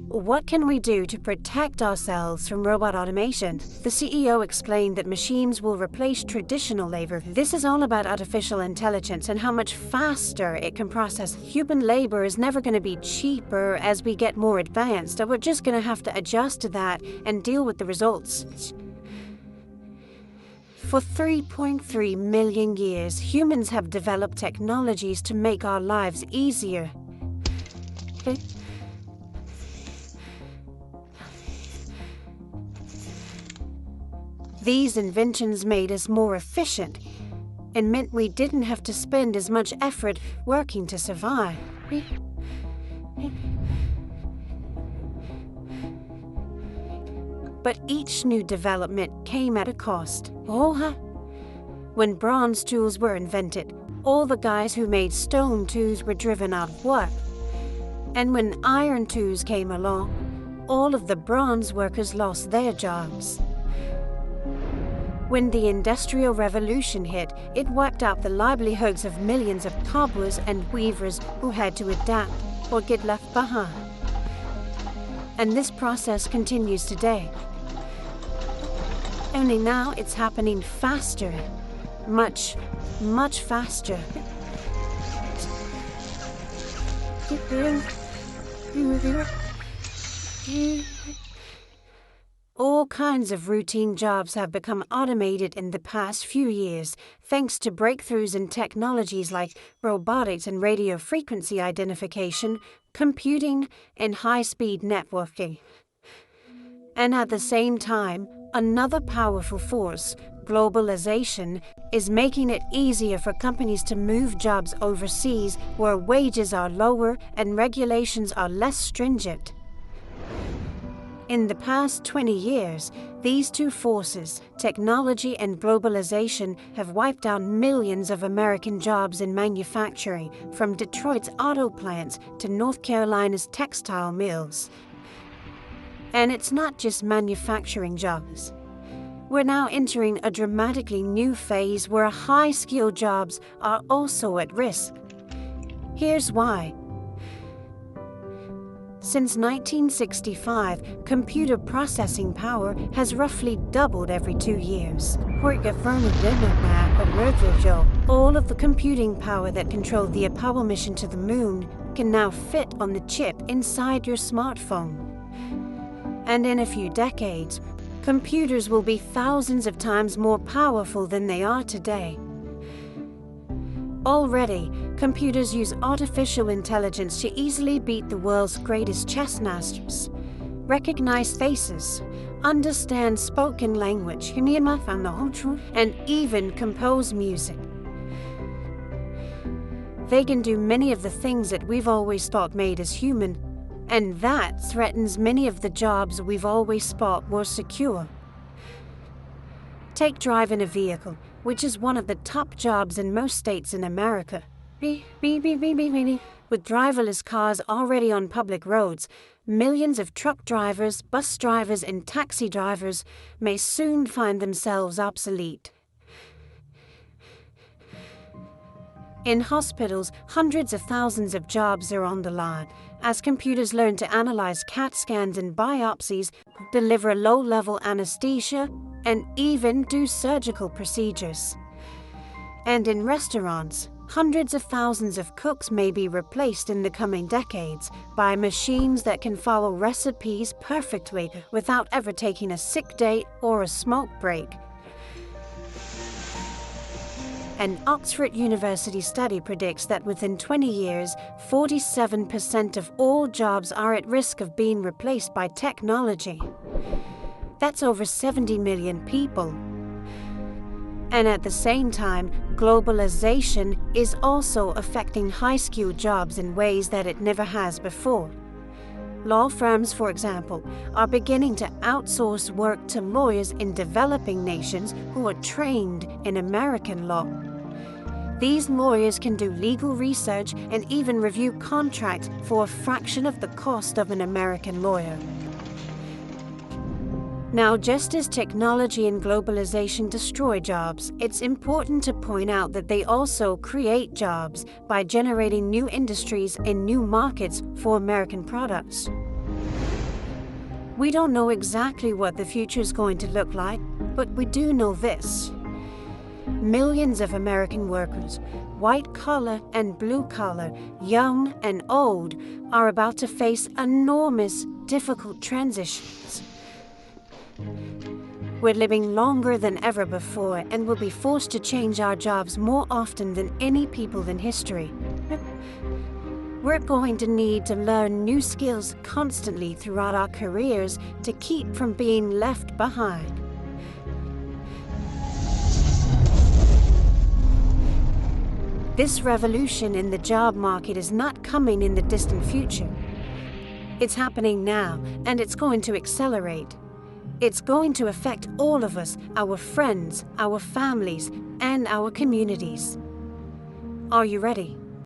What can we do to protect ourselves from robot automation? The CEO explained that machines will replace traditional labor. This is all about artificial intelligence and how much faster it can process. Human labor is never going to be cheaper as we get more advanced, and we're just going to have to adjust to that and deal with the results. For 3.3 million years, humans have developed technologies to make our lives easier. These inventions made us more efficient and meant we didn't have to spend as much effort working to survive. But each new development came at a cost. When bronze tools were invented, all the guys who made stone tools were driven out of work. And when iron tools came along, all of the bronze workers lost their jobs. When the Industrial Revolution hit, it wiped out the livelihoods of millions of cobblers and weavers who had to adapt or get left behind. And this process continues today. Only now it's happening faster. Much, much faster. All kinds of routine jobs have become automated in the past few years, thanks to breakthroughs in technologies like robotics and radio frequency identification, computing, and high-speed networking. And at the same time, another powerful force, globalization, is making it easier for companies to move jobs overseas where wages are lower and regulations are less stringent. In the past 20 years, these two forces, technology and globalization, have wiped out millions of American jobs in manufacturing, from Detroit's auto plants to North Carolina's textile mills. And it's not just manufacturing jobs. We're now entering a dramatically new phase where high-skilled jobs are also at risk. Here's why. Since 1965, computer processing power has roughly doubled every 2 years. All of the computing power that controlled the Apollo mission to the moon can now fit on the chip inside your smartphone. And in a few decades, computers will be thousands of times more powerful than they are today. Already, computers use artificial intelligence to easily beat the world's greatest chess masters, recognize faces, understand spoken language, and even compose music. They can do many of the things that we've always thought made us human, and that threatens many of the jobs we've always thought were secure. Take driving a vehicle, which is one of the top jobs in most states in America. With driverless cars already on public roads, millions of truck drivers, bus drivers, and taxi drivers may soon find themselves obsolete. In hospitals, hundreds of thousands of jobs are on the line, as computers learn to analyze CAT scans and biopsies, deliver low-level anesthesia, and even do surgical procedures. And in restaurants, hundreds of thousands of cooks may be replaced in the coming decades by machines that can follow recipes perfectly without ever taking a sick day or a smoke break. An Oxford University study predicts that within 20 years, 47% of all jobs are at risk of being replaced by technology. That's over 70 million people. And at the same time, globalization is also affecting high-skilled jobs in ways that it never has before. Law firms, for example, are beginning to outsource work to lawyers in developing nations who are trained in American law. These lawyers can do legal research and even review contracts for a fraction of the cost of an American lawyer. Now, just as technology and globalization destroy jobs, it's important to point out that they also create jobs by generating new industries and new markets for American products. We don't know exactly what the future is going to look like, but we do know this. Millions of American workers, white collar and blue collar, young and old, are about to face enormous, difficult transitions. We're living longer than ever before and will be forced to change our jobs more often than any people in history. We're going to need to learn new skills constantly throughout our careers to keep from being left behind. This revolution in the job market is not coming in the distant future. It's happening now, and it's going to accelerate. It's going to affect all of us, our friends, our families, and our communities. Are you ready?